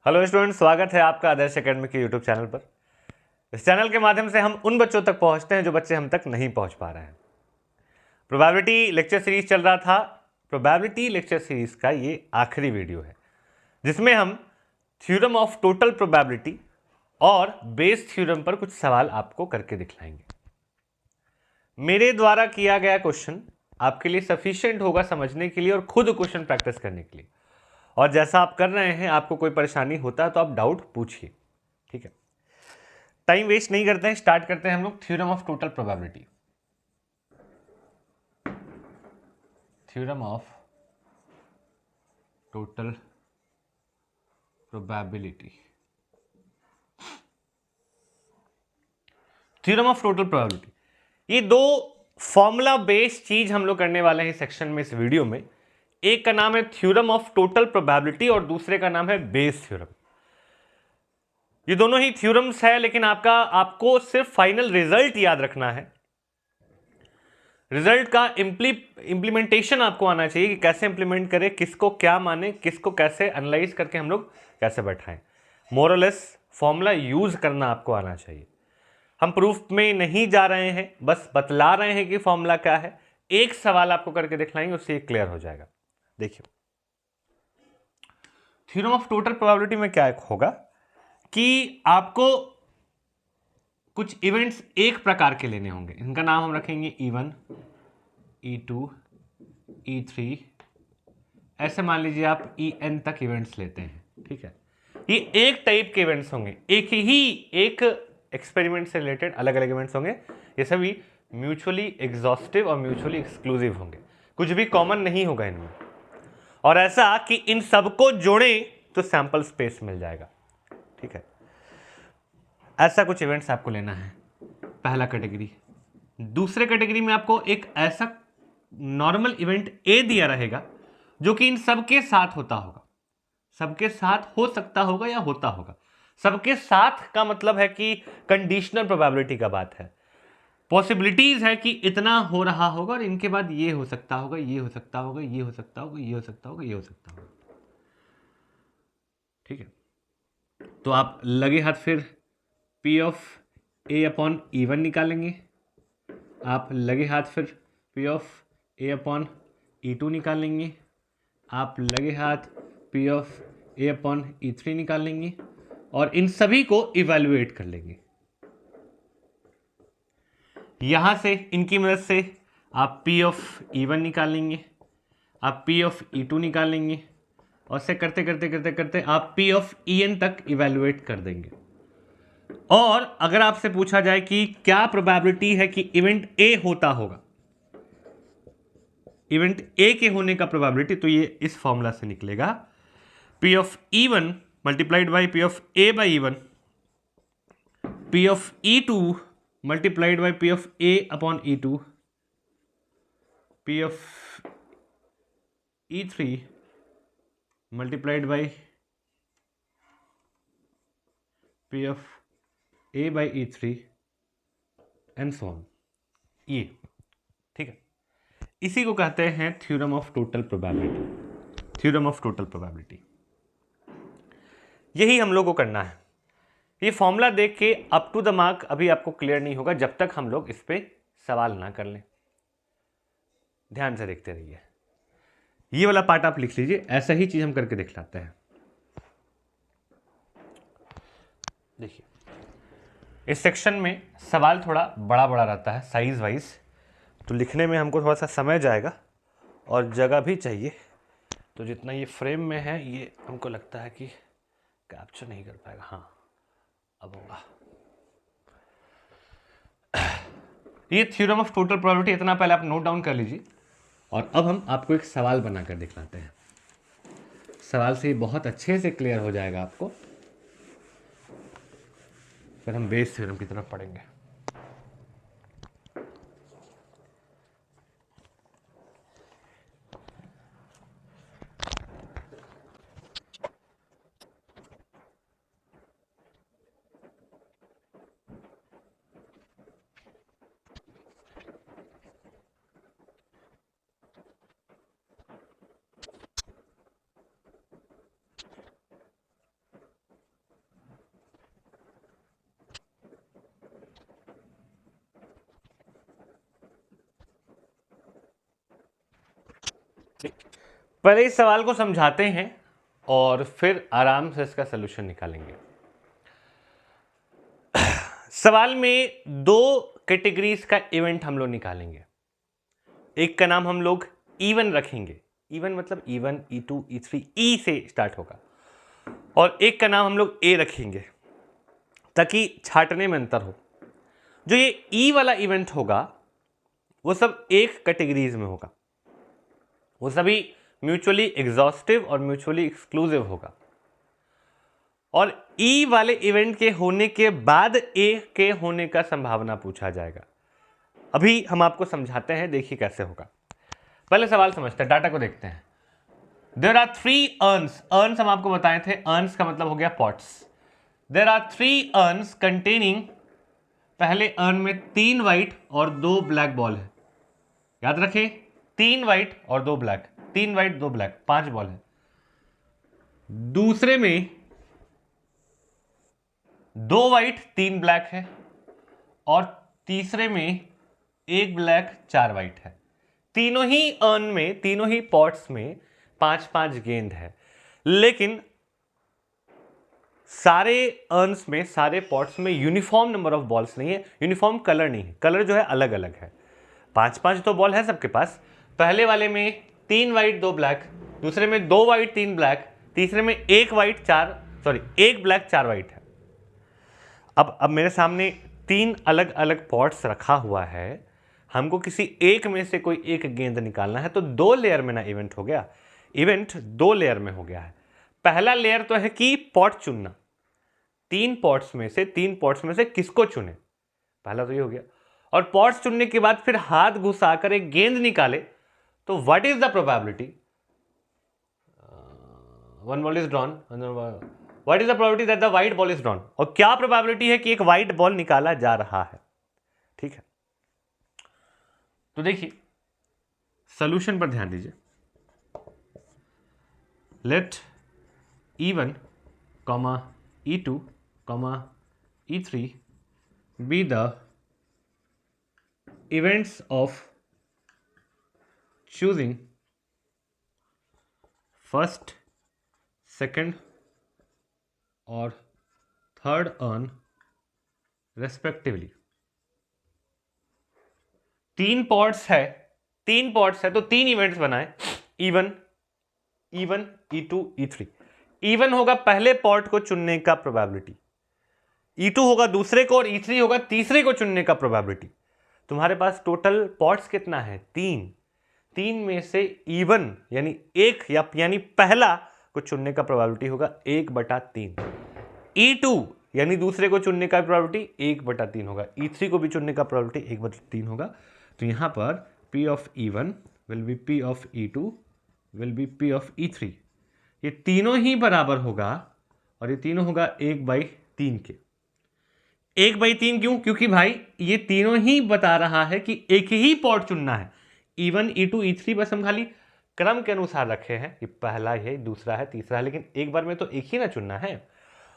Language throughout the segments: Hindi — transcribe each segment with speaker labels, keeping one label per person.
Speaker 1: हेलो स्टूडेंट, स्वागत है आपका आदर्श एकेडमी के यूट्यूब चैनल पर। इस चैनल के माध्यम से हम उन बच्चों तक पहुंचते हैं जो बच्चे हम तक नहीं पहुंच पा रहे हैं। प्रोबेबिलिटी लेक्चर सीरीज चल रहा था। प्रोबेबिलिटी लेक्चर सीरीज का ये आखिरी वीडियो है जिसमें हम थ्योरम ऑफ टोटल प्रोबेबिलिटी और बेस थ्योरम पर कुछ सवाल आपको करके दिखलाएंगे। मेरे द्वारा किया गया क्वेश्चन आपके लिए सफिशिएंट होगा समझने के लिए और खुद क्वेश्चन प्रैक्टिस करने के लिए। और जैसा आप कर रहे हैं, आपको कोई परेशानी होता है तो आप डाउट पूछिए, ठीक है। टाइम वेस्ट नहीं करते हैं, स्टार्ट करते हैं हम लोग theorem of total probability. Theorem of total probability. Theorem of total probability, ये दो फॉर्मूला बेस्ड चीज हम लोग करने वाले हैं इस सेक्शन में, इस वीडियो में। एक का नाम है थ्योरम ऑफ टोटल प्रोबेबिलिटी और दूसरे का नाम है बेस थ्योरम। ये दोनों ही थ्योरम्स है, लेकिन आपको सिर्फ फाइनल रिजल्ट याद रखना है। रिजल्ट का इंप्लीमेंटेशन आपको आना चाहिए कि कैसे इंप्लीमेंट करें, किसको क्या माने, किसको कैसे एनालाइज करके हम लोग कैसे बैठाएं। मोरलेस फॉर्मूला यूज करना आपको आना चाहिए। हम प्रूफ में नहीं जा रहे हैं, बस बतला रहे हैं कि फॉर्मूला क्या है। एक सवाल आपको करके दिखलाएंगे, उससे क्लियर हो जाएगा। देखिए, थ्योरम ऑफ टोटल प्रोबेबिलिटी में क्या होगा कि आपको कुछ इवेंट्स एक प्रकार के लेने होंगे। इनका नाम हम रखेंगे E1, E2, E3। ऐसे मान लीजिए आप EN तक इवेंट्स लेते हैं, ठीक है। ये एक टाइप के इवेंट्स होंगे, एक एक्सपेरिमेंट से रिलेटेड अलग अलग इवेंट्स होंगे। ये सभी म्यूचुअली एग्जॉस्टिव और म्यूचुअली एक्सक्लूसिव होंगे, कुछ भी कॉमन नहीं होगा इनमें। और ऐसा कि इन सबको जोड़ें तो सैंपल स्पेस मिल जाएगा, ठीक है। ऐसा कुछ इवेंट्स आपको लेना है, पहला कैटेगरी। दूसरे कैटेगरी में आपको एक ऐसा नॉर्मल इवेंट ए दिया रहेगा जो कि इन सबके साथ होता होगा, सबके साथ हो सकता होगा या होता होगा। सबके साथ का मतलब है कि कंडीशनल प्रोबेबिलिटी का बात है। पॉसिबिलिटीज है कि इतना हो रहा होगा और इनके बाद ये हो सकता होगा, ये हो सकता होगा, ये हो सकता होगा, ये हो सकता होगा, ये हो सकता होगा, ठीक है। तो आप लगे हाथ फिर P of A upon E1 निकालेंगे। आप लगे हाथ फिर P of A upon E2 निकालेंगे। आप लगे हाथ P of A upon E3 निकाल लेंगे और इन सभी को इवेल्युएट कर लेंगे। यहां से इनकी मदद से आप P ऑफ E1 निकालेंगे, आप P ऑफ E2 निकालेंगे और से करते करते करते करते आप P ऑफ EN तक इवेल्युएट कर देंगे। और अगर आपसे पूछा जाए कि क्या प्रोबेबिलिटी है कि इवेंट ए होता होगा, इवेंट ए के होने का प्रोबेबिलिटी, तो ये इस फॉर्मूला से निकलेगा P of E1 multiplied by P of A by E1, P of E2 multiplied by P of A upon E2, P of E3 multiplied by P of A by E3 and so on. ये ठीक है, इसी को कहते हैं theorem of total probability. Theorem of total probability, यही हम लोग को करना है। ये फॉर्मूला देख के अप टू द मार्क अभी आपको क्लियर नहीं होगा जब तक हम लोग इस पे सवाल ना कर लें। ध्यान से देखते रहिए। ये वाला पार्ट आप लिख लीजिए, ऐसा ही चीज हम करके दिखलाते हैं। देखिए, इस सेक्शन में सवाल थोड़ा बड़ा बड़ा रहता है साइज वाइज, तो लिखने में हमको थोड़ा सा समय जाएगा और जगह भी चाहिए। तो जितना ये फ्रेम में है, ये हमको लगता है कि कैप्चर नहीं कर पाएगा। हाँ, अब होगा। ये थ्योरम ऑफ टोटल प्रोबेबिलिटी, इतना पहले आप नोट डाउन कर लीजिए। और अब हम आपको एक सवाल बनाकर दिखलाते हैं। सवाल से बहुत अच्छे से क्लियर हो जाएगा आपको, फिर हम बेस थ्योरम की तरफ पढ़ेंगे। पहले इस सवाल को समझाते हैं और फिर आराम से इसका सलूशन निकालेंगे। सवाल में दो कैटेगरीज का इवेंट हम लोग निकालेंगे। एक का नाम हम लोग E1 रखेंगे, E1 मतलब E1, E2, E3, E से स्टार्ट होगा, और एक का नाम हम लोग A रखेंगे ताकि छाटने में अंतर हो। जो ये E वाला इवेंट होगा वो सब एक कैटेगरीज में होगा, वो सभी म्यूचुअली एग्जॉस्टिव और म्यूचुअली एक्सक्लूसिव होगा, और E वाले इवेंट के होने के बाद A के होने का संभावना पूछा जाएगा। अभी हम आपको समझाते हैं, देखिए कैसे होगा। पहले सवाल समझते हैं, डाटा को देखते हैं। देयर आर 3 अर्न्स, अर्न्स हम आपको बताए थे, अर्न्स का मतलब हो गया pots. There are 3 urns containing, पहले अर्न में 3 व्हाइट और 2 ब्लैक बॉल है, याद रखें 3 व्हाइट और 2 ब्लैक, 3 व्हाइट 2 ब्लैक, 5 बॉल है। दूसरे में 2 व्हाइट 3 ब्लैक है, और तीसरे में 1 ब्लैक 4 व्हाइट है। तीनों ही अर्न में, तीनों ही पॉट्स में 5-5 गेंद है, लेकिन सारे अर्न्स में, सारे पॉट्स में यूनिफॉर्म नंबर ऑफ बॉल्स नहीं है, यूनिफॉर्म कलर नहीं है, कलर जो है अलग अलग है। 5-5 तो बॉल है सबके पास। पहले वाले में 3 व्हाइट 2 ब्लैक, दूसरे में 2 व्हाइट 3 ब्लैक, तीसरे में 1 ब्लैक 4 व्हाइट है। अब मेरे सामने 3 अलग अलग पॉट्स रखा हुआ है, हमको किसी एक में से कोई एक गेंद निकालना है, तो 2 लेयर में ना इवेंट हो गया, इवेंट 2 लेयर में हो गया है। पहला लेयर तो है कि पॉट चुनना, 3 पॉट्स में से किसको चुने, पहला तो ये हो गया। और पॉट्स चुनने के बाद फिर हाथ घुसाकर एक गेंद निकाले, तो what is the probability, one ball is drawn, what is the probability that the white ball is drawn, और क्या प्रोबेबिलिटी है कि एक व्हाइट बॉल निकाला जा रहा है। ठीक है, तो देखिए सॉल्यूशन पर ध्यान दीजिए। Let E1, E2, E3 be the events of choosing first, second और third urn respectively। 3 पॉट्स है तो 3 इवेंट्स बनाए, E1, E2, E3। E1 होगा पहले पॉट को चुनने का प्रोबेबिलिटी, E2 होगा दूसरे को, और E3 होगा तीसरे को चुनने का प्रोबेबिलिटी। तुम्हारे पास टोटल पॉट्स कितना है, 3 में से E1 यानी एक यानी पहला को चुनने का प्रोबेबिलिटी होगा 1/3, E2 यानी दूसरे को चुनने का प्रोबेबिलिटी 1/3 होगा, E3 को भी चुनने का प्रोबेबिलिटी 1/3 होगा। तो यहां पर P of E1 will be P of E2 will be P of E3, ये तीनों ही बराबर होगा, और ये तीनों होगा 1/3 के। 1/3 क्यों, क्योंकि भाई ये तीनों ही बता रहा है कि एक ही पॉट चुनना है, E1, E2, E3 बस हम खाली क्रम के अनुसार रखे हैं कि पहला है, दूसरा है, तीसरा है, लेकिन एक बार में तो एक ही ना चुनना है।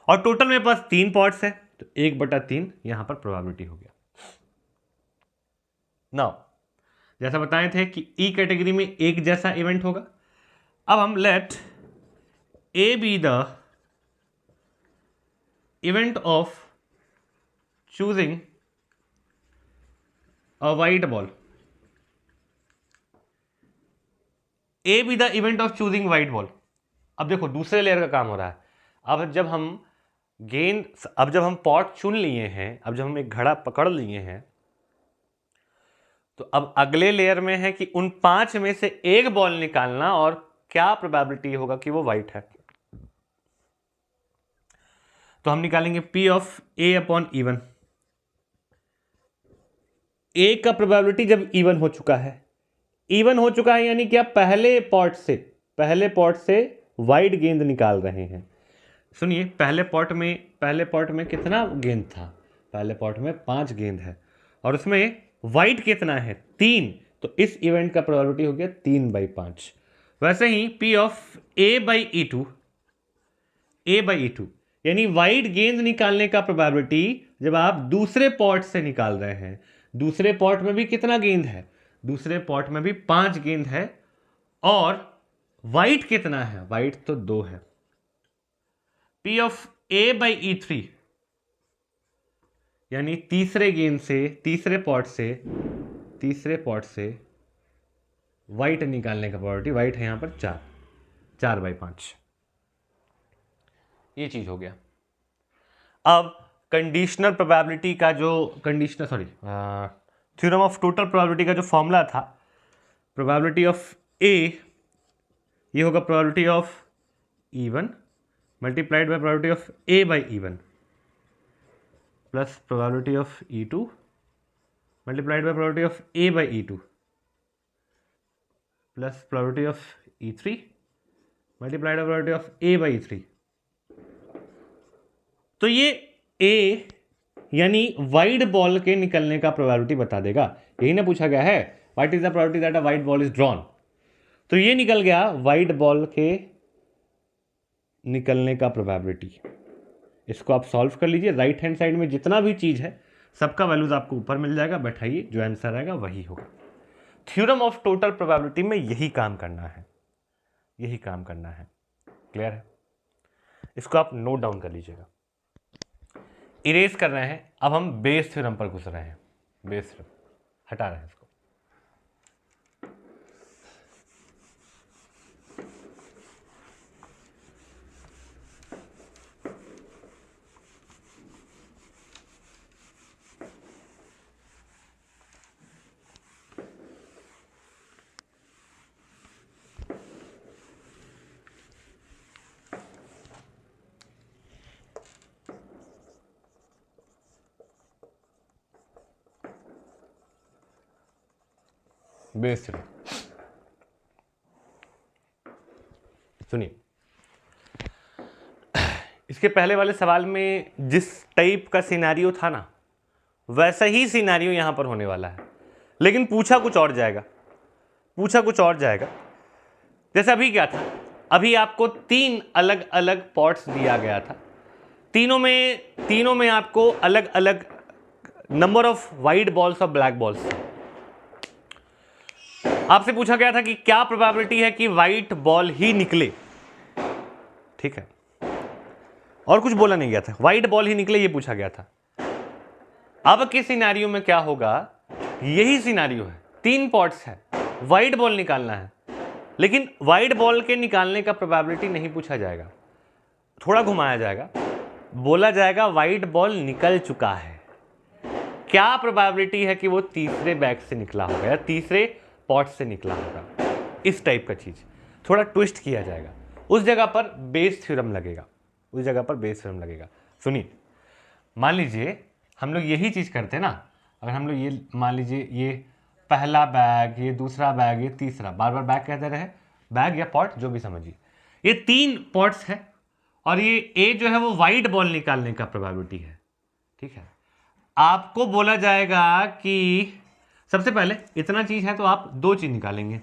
Speaker 1: और टोटल मेरे पास 3 पॉट्स है, तो 1/3 यहां पर प्रोबेबिलिटी हो गया। नाउ जैसा बताए थे कि ई कैटेगरी में एक जैसा इवेंट होगा। अब हम let A be the event of choosing a white ball, A be the event of choosing white ball. अब देखो दूसरे लेयर का काम हो रहा है। अब जब हम पॉट चुन लिए हैं, अब जब हम एक घड़ा पकड़ लिए हैं, तो अब अगले लेयर में है कि उन 5 में से एक बॉल निकालना, और क्या प्रोबेबिलिटी होगा कि वो वाइट है। तो हम निकालेंगे P of A upon E1। ए का प्रोबेबिलिटी जब E1 हो चुका है, यानी क्या, पहले पॉट से वाइट गेंद निकाल रहे हैं। सुनिए, पहले पॉट में कितना गेंद था, पहले पॉट में 5 गेंद है, और उसमें वाइट कितना है, 3, तो इस इवेंट का प्रोबेबिलिटी हो गया 3/5। वैसे ही P ऑफ A/E2 यानी वाइट गेंद निकालने का प्रोबेबिलिटी जब आप दूसरे पॉट से निकाल रहे हैं, दूसरे पॉट में भी कितना गेंद है, दूसरे पॉट में भी 5 गेंद है, और वाइट कितना है, वाइट तो 2 है, P of A by E3 यानी तीसरे गेंद से, तीसरे पॉट से वाइट निकालने का प्रोबेबिलिटी, वाइट है यहां पर 4/5, ये चीज हो गया। अब कंडीशनल प्रोबेबिलिटी का जो थ्योरम ऑफ टोटल प्रोबेबिलिटी का जो फॉर्मूला था, प्रोबेबिलिटी ऑफ ए ये होगा probability of E1 multiplied by probability of A by E1 plus probability of E2 multiplied by probability of A by E2 plus probability of E3 multiplied by probability of A by E3। तो ये A यानी वाइड बॉल के निकलने का प्रोबेबिलिटी बता देगा, यही ना पूछा गया है, what is the probability that a white ball is drawn. तो ये निकल गया वाइट बॉल के निकलने का प्रोबेबिलिटी। इसको आप सॉल्व कर लीजिए, राइट हैंड साइड में जितना भी चीज है सबका वैल्यूज आपको ऊपर मिल जाएगा, बैठाइए, जो आंसर आएगा वही होगा। थ्योरम ऑफ टोटल प्रोबेबिलिटी में यही काम करना है, यही काम करना है। क्लियर है? इसको आप नोट डाउन कर लीजिएगा। इरेज कर रहे हैं, अब हम बेस थ्योरम पर घुस रहे हैं। बेस थ्योरम हटा रहे हैं इसको। बेस थ्योरम सुनिए, इसके पहले वाले सवाल में जिस टाइप का सिनेरियो था ना, वैसा ही सिनेरियो यहां पर होने वाला है, लेकिन पूछा कुछ और जाएगा, पूछा कुछ और जाएगा। जैसे अभी क्या था, अभी आपको 3 अलग अलग पॉट्स दिया गया था, तीनों में आपको अलग अलग नंबर ऑफ वाइट बॉल्स और ब्लैक बॉल्स। आपसे पूछा गया था कि क्या प्रोबेबिलिटी है कि वाइट बॉल ही निकले, ठीक है, और कुछ बोला नहीं गया था, वाइट बॉल ही निकले ये पूछा गया था। अब के सिनेरियो में क्या होगा, यही सिनेरियो है, 3 पॉट्स है, वाइट बॉल निकालना है, लेकिन वाइट बॉल के निकालने का प्रोबेबिलिटी नहीं पूछा जाएगा, थोड़ा घुमाया जाएगा, बोला जाएगा वाइट बॉल निकल चुका है, क्या प्रोबेबिलिटी है कि वो तीसरे बैग से निकला होगा या तीसरे पॉट से निकला होगा, इस टाइप का चीज थोड़ा ट्विस्ट किया जाएगा। उस जगह पर बेस थ्योरम लगेगा, उस जगह पर बेस थ्योरम लगेगा। सुनिए, मान लीजिए हम लोग यही चीज करते हैं ना, अगर हम लोग ये मान लीजिए ये पहला बैग, ये दूसरा बैग, ये तीसरा, बार बार बैग कहते रहे, बैग या पॉट जो भी समझिए, ये 3 पॉट्स है और ये ए जो है वो वाइट बॉल निकालने का प्रोबेबिलिटी है, ठीक है। आपको बोला जाएगा कि सबसे पहले इतना चीज है तो आप 2 चीज निकालेंगे,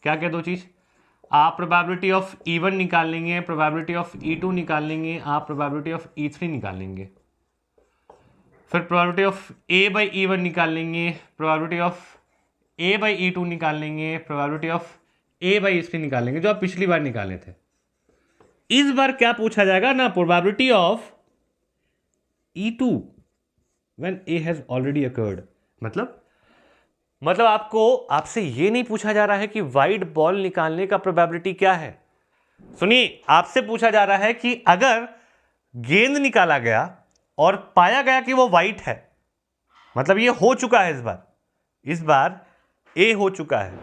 Speaker 1: क्या क्या 2 चीज, आप प्रोबेबिलिटी ऑफ E1 निकाल लेंगे, प्रोबेबिलिटी ऑफ E2 निकाल लेंगे, आप प्रोबेबिलिटी ऑफ E3 निकाल लेंगे, फिर probability of A by E1 निकाल लेंगे, probability of A by E2 निकाल लेंगे, probability of A by E3 निकाल लेंगे, जो आप पिछली बार निकाले थे। इस बार क्या पूछा जाएगा ना, probability of E2 when A has already occurred. मतलब आपसे ये नहीं पूछा जा रहा है कि वाइट बॉल निकालने का प्रोबेबिलिटी क्या है। सुनिए, आपसे पूछा जा रहा है कि अगर गेंद निकाला गया और पाया गया कि वो वाइट है, मतलब ये हो चुका है, इस बार ए हो चुका है,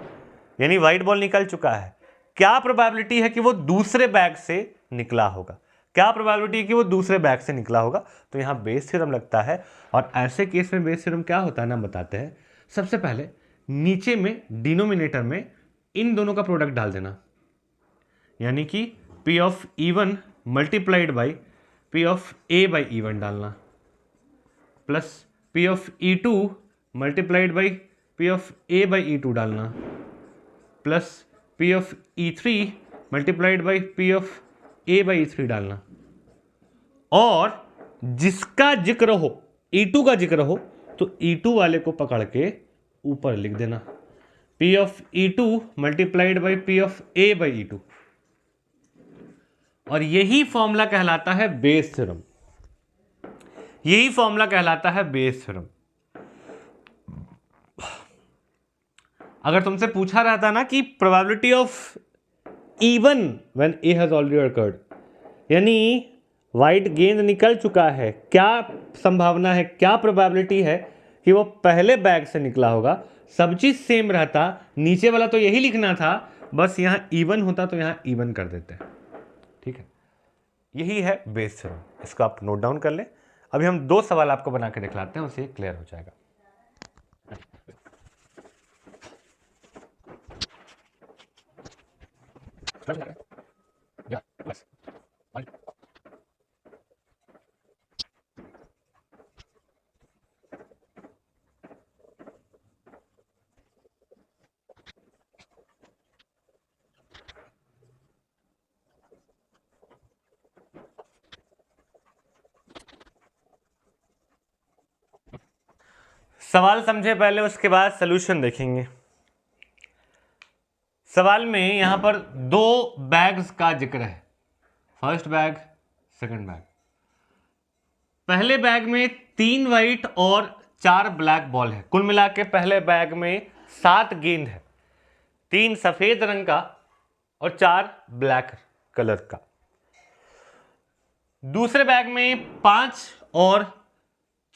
Speaker 1: यानी वाइट बॉल निकल चुका है, क्या प्रोबेबिलिटी है कि वो दूसरे बैग से निकला होगा, क्या प्रोबेबिलिटी है कि वो दूसरे बैग से निकला होगा। तो यहां बेस थ्योरम लगता है, और ऐसे केस में बेस थ्योरम क्या होता है ना, बताते हैं। सबसे पहले नीचे में डिनोमिनेटर में इन दोनों का प्रोडक्ट डाल देना, यानी कि P of E1 multiplied by P of A by E1 डालना, plus P of E2 multiplied by P of A by E2 डालना, plus P of E3 multiplied by P of A by E3 डालना, और जिसका जिक्र हो, E2 का जिक्र हो, तो E2 वाले को पकड़ के ऊपर लिख देना। P of E2 multiplied by P of A by E2, और यही फॉर्मूला कहलाता है बेस थ्योरम। यही फॉर्मूला कहलाता है बेस थ्योरम। अगर तुमसे पूछा रहता ना कि probability of even when A has already occurred, यानी वाइट गेंद निकल चुका है, क्या संभावना है, क्या प्रोबेबिलिटी है कि वो पहले बैग से निकला होगा, सब चीज सेम रहता, नीचे वाला तो यही लिखना था, बस यहां इवन होता तो यहां इवन कर देते। ठीक है, यही है बेस थ्योरम। इसको आप नोट डाउन कर लें। अभी हम 2 सवाल आपको बना के दिखलाते हैं, उससे क्लियर हो जाएगा। सवाल समझे पहले, उसके बाद सॉल्यूशन देखेंगे। सवाल में यहां पर 2 बैग्स का जिक्र है, फर्स्ट बैग, सेकंड बैग। पहले बैग में 3 वाइट और 4 ब्लैक बॉल है। कुल मिला के पहले बैग में 7 गेंद है, 3 सफेद रंग का और 4 ब्लैक कलर का। दूसरे बैग में 5 और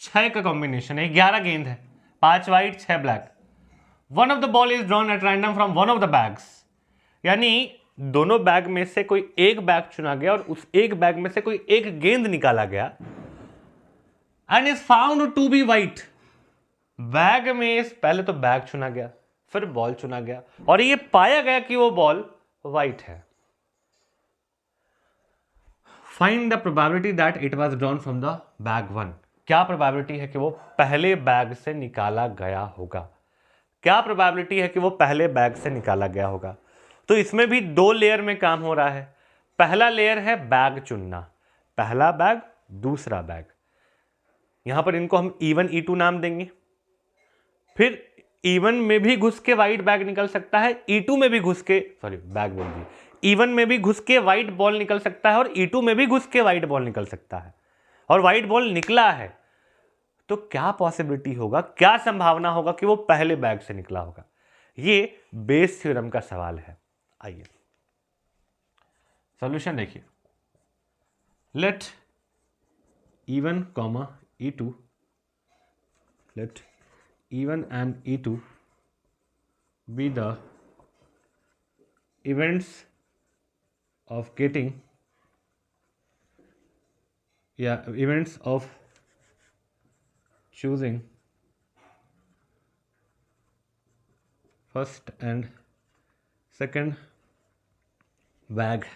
Speaker 1: 6 का कॉम्बिनेशन है, 11 गेंद है, 5 white 6 black. One of the ball is drawn at random from one of the bags, यानी दोनों बैग में से कोई एक बैग चुना गया और उस एक बैग में से कोई एक गेंद निकाला गया, and is found to be white. Bag में पहले तो बैग चुना गया, फिर बॉल चुना गया, और ये पाया गया कि वो बॉल वाइट है। Find the probability that it was drawn from the bag 1। क्या प्रोबेबिलिटी है कि वो पहले बैग से निकाला गया होगा? क्या प्रोबेबिलिटी है कि वो पहले बैग से निकाला गया होगा? तो इसमें भी 2 लेयर में काम हो रहा है। पहला लेयर है बैग चुनना, पहला बैग, दूसरा बैग। यहां पर इनको हम E1 E2 नाम देंगे। फिर E1 में भी घुस के वाइट बैग निकल सकता है, E2 में भी घुस के, सॉरी बैग बोल दिए, E1 में भी घुस के वाइट बॉल निकल सकता है और E2 में भी घुस के वाइट बॉल निकल सकता है, और वाइट बॉल निकला है तो क्या पॉसिबिलिटी होगा, क्या संभावना होगा कि वो पहले बैग से निकला होगा? ये बेस थ्योरम का सवाल है। आइए सॉल्यूशन देखिए। Let E1, E2, let E1 and E2 be the events of getting, events of choosing first and second bag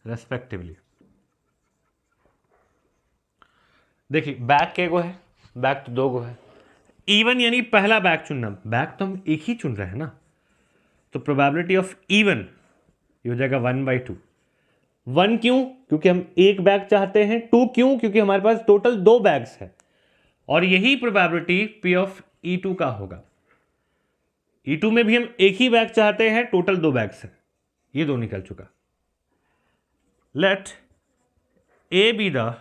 Speaker 1: respectively। देखिए बैग के गो है, बैग तो 2 गो है। E1 यानी पहला बैग चुनना, बैग तो हम एक ही चुन रहे हैं ना, तो प्रोबेबिलिटी ऑफ E1 ये हो जाएगा 1/2। 1 क्यों? क्योंकि हम एक बैग चाहते हैं। 2 क्यों? क्योंकि हमारे पास टोटल 2 बैग्स है, और यही प्रोबेबिलिटी P ऑफ E2 का होगा। E2 में भी हम एक ही बैग चाहते हैं, टोटल 2 बैग्स है, ये 2 निकल चुका। Let A be the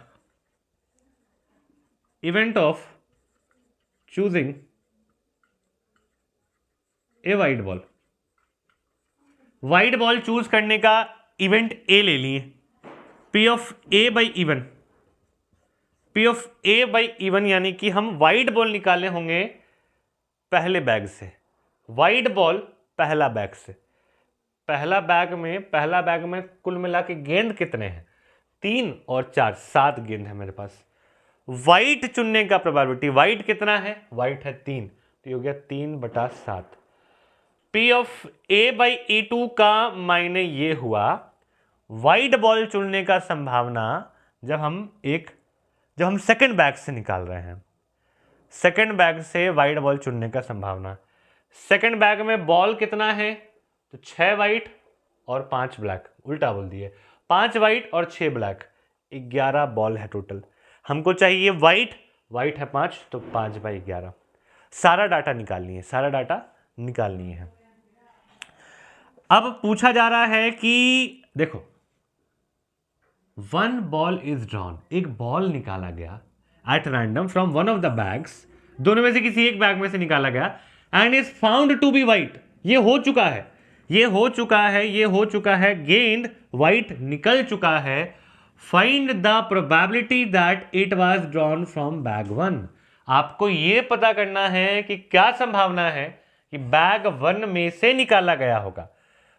Speaker 1: event of choosing a white ball. White ball choose करने का इवेंट ए ले लिए, P of A by E1। P of A by E1 यानी कि हम वाइट बॉल निकाले होंगे पहले बैग से, वाइट बॉल पहला बैग से। पहला बैग में कुल मिला के गेंद कितने हैं? 3 और 4, 7 गेंद है मेरे पास। वाइट चुनने का प्रोबेबिलिटी, वाइट कितना है? वाइट है 3, तो ये हो गया 3/7। P of A by E2 का मायने ये हुआ वाइट बॉल चुनने का संभावना जब हम सेकंड बैग से निकाल रहे हैं, सेकंड बैग से वाइट बॉल चुनने का संभावना। सेकंड बैग में बॉल कितना है? तो 6 वाइट और 5 ब्लैक, उल्टा बोल दिए, 5 वाइट और 6 ब्लैक, 11 बॉल है टोटल। हमको चाहिए वाइट है 5, तो 5/11। सारा डाटा निकालनी है, सारा डाटा निकालनी है। अब पूछा जा रहा है कि देखो, वन बॉल इज ड्रॉन, एक बॉल निकाला गया at random from one of the bags, दोनों में से किसी एक बैग में से निकाला गया, and is found to be white, ये हो चुका है, ये हो चुका है, ये हो चुका है, गेंद वाइट निकल चुका है, find the probability that it was drawn from bag one. आपको यह पता करना है कि क्या संभावना है कि बैग वन में से निकाला गया होगा।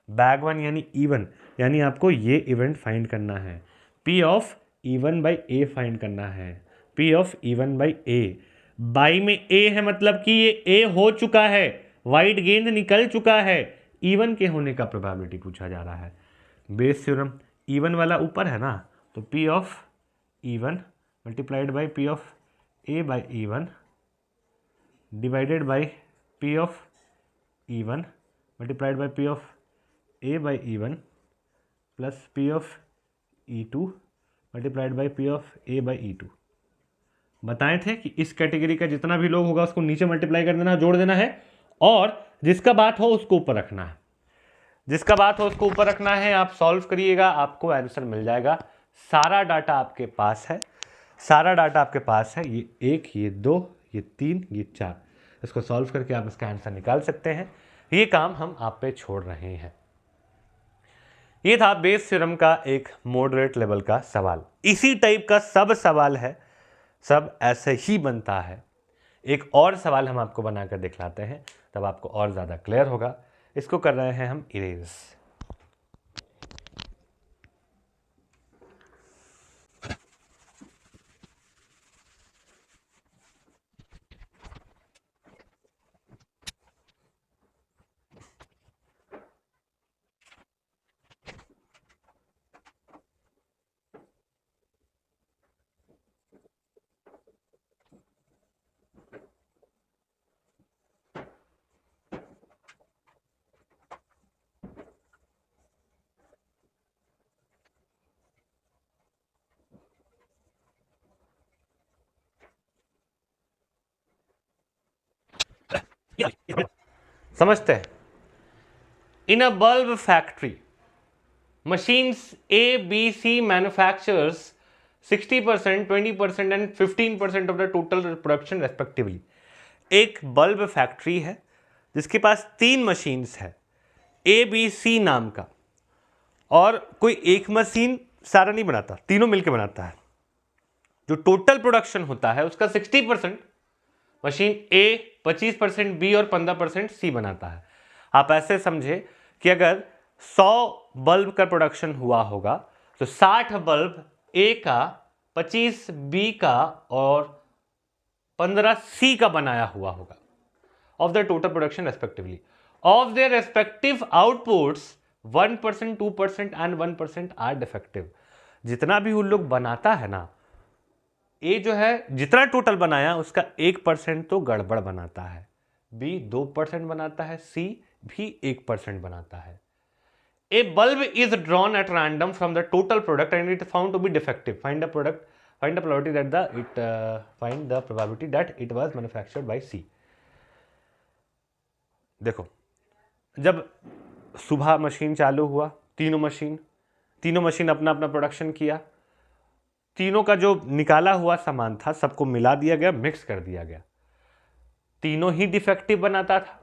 Speaker 1: बैग वन यानी इवन, यानी आपको ये इवेंट फाइंड करना है, P of even by A find करना है, P of even by A. By में ए है मतलब कि ये ए हो चुका है, वाइट गेंद निकल चुका है, इवन के होने का प्रोबेबिलिटी पूछा जा रहा है। बेस थ्योरम, इवन वाला ऊपर है ना, तो P of even multiplied by P of A by E one divided by P of even multiplied by P of A by E one plus P of E2 multiplied by P of A by E2। बताए थे कि इस कैटेगरी का जितना भी लोग होगा उसको नीचे मल्टीप्लाई कर देना, जोड़ देना है, और जिसका बात हो उसको ऊपर रखना है, जिसका बात हो उसको ऊपर रखना है। आप सॉल्व करिएगा, आपको आंसर मिल जाएगा। सारा डाटा आपके पास है, सारा डाटा आपके पास है, ये 1, ये 2, ये 3, ये 4। इसको सॉल्व करके आप इसका आंसर निकाल सकते हैं। ये काम हम आप पे छोड़ रहे हैं। ये था बेस थ्योरम का एक मॉडरेट लेवल का सवाल। इसी टाइप का सब सवाल है, सब ऐसे ही बनता है। एक और सवाल हम आपको बनाकर दिखलाते हैं, तब आपको और ज़्यादा क्लियर होगा। इसको कर रहे हैं हम इरेज। समझते हैं। In a bulb factory, machines A, B, C manufactures 60%, 20% and 15% of the total production respectively। एक बल्ब फैक्ट्री है जिसके पास 3 मशीन्स है, A, B, C नाम का, और कोई एक मशीन सारा नहीं बनाता, तीनों मिलकर बनाता है। जो टोटल प्रोडक्शन होता है उसका 60% मशीन A, 25% B और 15% C बनाता है। आप ऐसे समझे कि अगर 100 बल्ब का प्रोडक्शन हुआ होगा तो 60 बल्ब A का, 25 B का और 15 C का बनाया हुआ होगा, of the total production respectively. Of their respective outputs 1%, 2% and 1% are defective. जितना भी उन लोग बनाता है ना, ए जो है जितना टोटल बनाया उसका 1% तो गड़बड़ बनाता है, बी 2% बनाता है, सी भी 1% बनाता है। A bulb is drawn at random from the total product and it is found to be defective. Find the probability that it was manufactured by C. देखो, जब सुबह मशीन चालू हुआ, तीनों मशीन अपना अपना प्रोडक्शन किया, तीनों का जो निकाला हुआ सामान था सबको मिला दिया गया, मिक्स कर दिया गया, तीनों ही डिफेक्टिव बनाता था।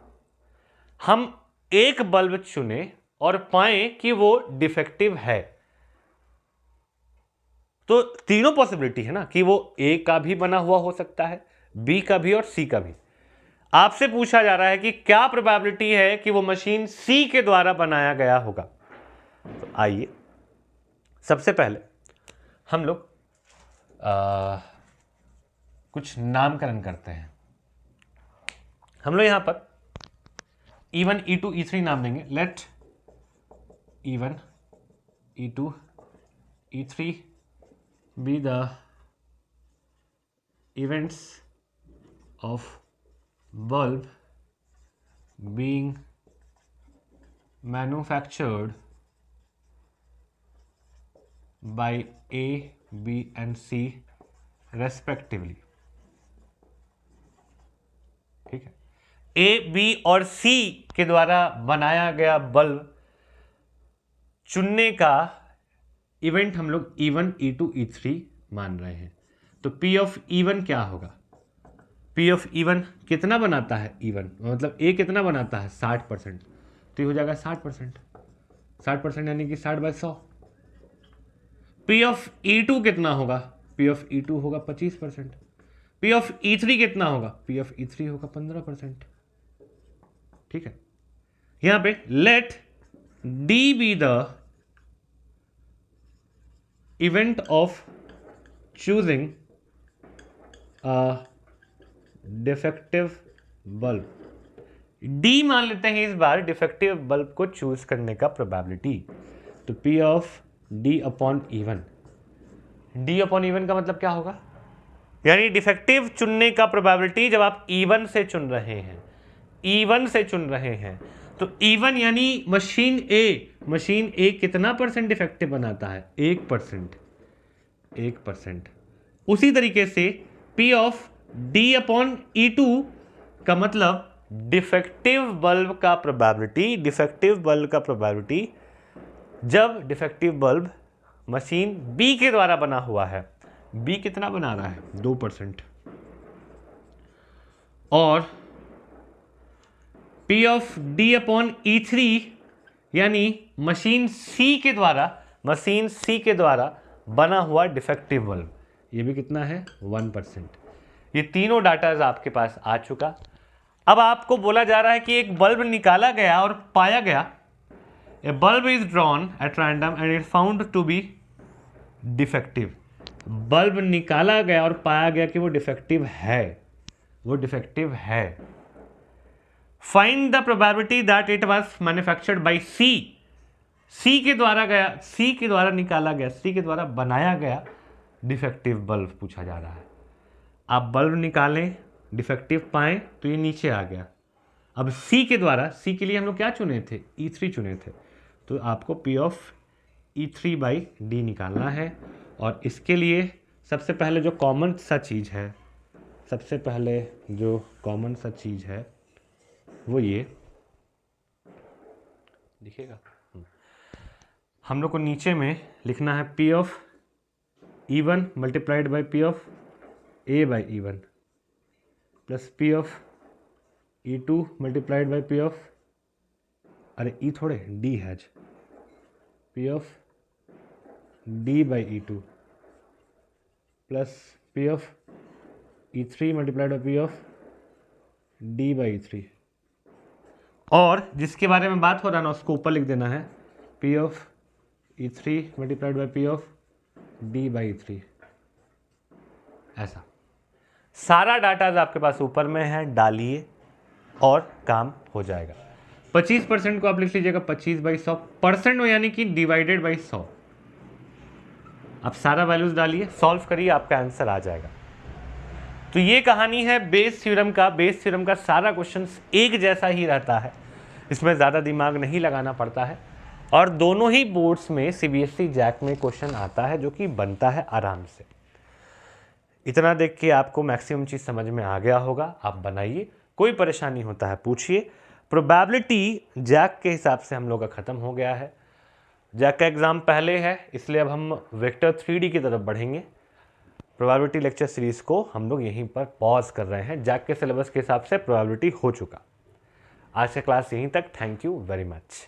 Speaker 1: हम एक बल्ब चुने और पाए कि वो डिफेक्टिव है, तो तीनों पॉसिबिलिटी है ना कि वो ए का भी बना हुआ हो सकता है, बी का भी और सी का भी। आपसे पूछा जा रहा है कि क्या प्रोबेबिलिटी है कि वो मशीन सी के द्वारा बनाया गया होगा। तो आइए सबसे पहले हम लोग कुछ नामकरण करते हैं। हम लोग यहां पर E1, E2, E3 नाम देंगे। Let E1, E2, E3 be the events of bulb being manufactured by A, B and C respectively। ठीक है, ए, बी और सी के द्वारा बनाया गया बल्ब चुनने का इवेंट हम लोग E1, E2, E3 मान रहे हैं। तो P ऑफ E1 क्या होगा? P ऑफ E1 कितना बनाता है E1, मतलब A कितना बनाता है 60%, तो ये हो जाएगा 60%, 60% यानी कि 60/100। P ऑफ E2 कितना होगा? P ऑफ E2 होगा 25%। P ऑफ E3 कितना होगा? P ऑफ E3 होगा 15%। ठीक है, यहां पे let D be the event of choosing defective bulb. D मान लेते हैं इस बार डिफेक्टिव बल्ब को चूज करने का प्रोबेबिलिटी। तो P of D upon E1, D upon E1 का मतलब क्या होगा? यानी डिफेक्टिव चुनने का प्रोबेबिलिटी जब आप E1 से चुन रहे हैं, E1 से चुन रहे हैं, तो E1 यानी मशीन ए कितना परसेंट डिफेक्टिव बनाता है? 1%, 1%। उसी तरीके से P of D upon E2 का मतलब डिफेक्टिव बल्ब का प्रोबेबिलिटी जब डिफेक्टिव बल्ब मशीन बी के द्वारा बना हुआ है, बी कितना बना रहा है? 2%। और P of D upon E3 यानी मशीन सी के द्वारा बना हुआ डिफेक्टिव बल्ब, ये भी कितना है? 1%। ये तीनों डाटा आपके पास आ चुका। अब आपको बोला जा रहा है कि एक बल्ब निकाला गया और पाया गया, a bulb is drawn at random and is found to be defective. Bulb निकाला गया और पाया गया कि वो डिफेक्टिव है, find the probability that it was manufactured by C के द्वारा निकाला गया, सी के द्वारा बनाया गया डिफेक्टिव बल्ब पूछा जा रहा है। आप बल्ब निकालें, डिफेक्टिव पाएं, तो ये नीचे आ गया। अब सी के लिए हम लोग क्या चुने थे? E3 चुने थे। तो आपको P of E3 by D निकालना है। और इसके लिए सबसे पहले जो कॉमन सा चीज़ है वो ये दिखेगा। हम लोग को नीचे में लिखना है P of E1 multiplied by P of A by E1 plus P of E2 multiplied by P of E थोड़े D है, P of D by E2 plus P of E3 multiplied by P of D by E3। और जिसके बारे में बात हो रहा है ना उसको ऊपर लिख देना है P of E3 multiplied by P of D by E3। ऐसा सारा डाटा आपके पास ऊपर में है, डालिए और काम हो जाएगा। 25% को आप लिख लीजिएगा 25/100, परसेंट में यानी कि डिवाइडेड बाई 100। आप सारा वैल्यूज डालिए, सॉल्व करिए, आपका आंसर आ जाएगा। तो ये कहानी है बेस थ्योरम का सारा क्वेश्चन एक जैसा ही रहता है, इसमें ज़्यादा दिमाग नहीं लगाना पड़ता है। और दोनों ही बोर्ड्स में CBSE जैक में क्वेश्चन आता है जो कि बनता है आराम से। इतना देख के आपको मैक्सिमम चीज़ समझ में आ गया होगा। आप बनाइए, कोई परेशानी होता है पूछिए। प्रोबेबिलिटी जैक के हिसाब से हम लोग का ख़त्म हो गया है। जैक का एग्ज़ाम पहले है, इसलिए अब हम वेक्टर 3D की तरफ बढ़ेंगे। प्रोबेबिलिटी लेक्चर सीरीज़ को हम लोग यहीं पर पॉज कर रहे हैं। जैक के सिलेबस के हिसाब से प्रोबेबिलिटी हो चुका। आज का क्लास यहीं तक। Thank you very much.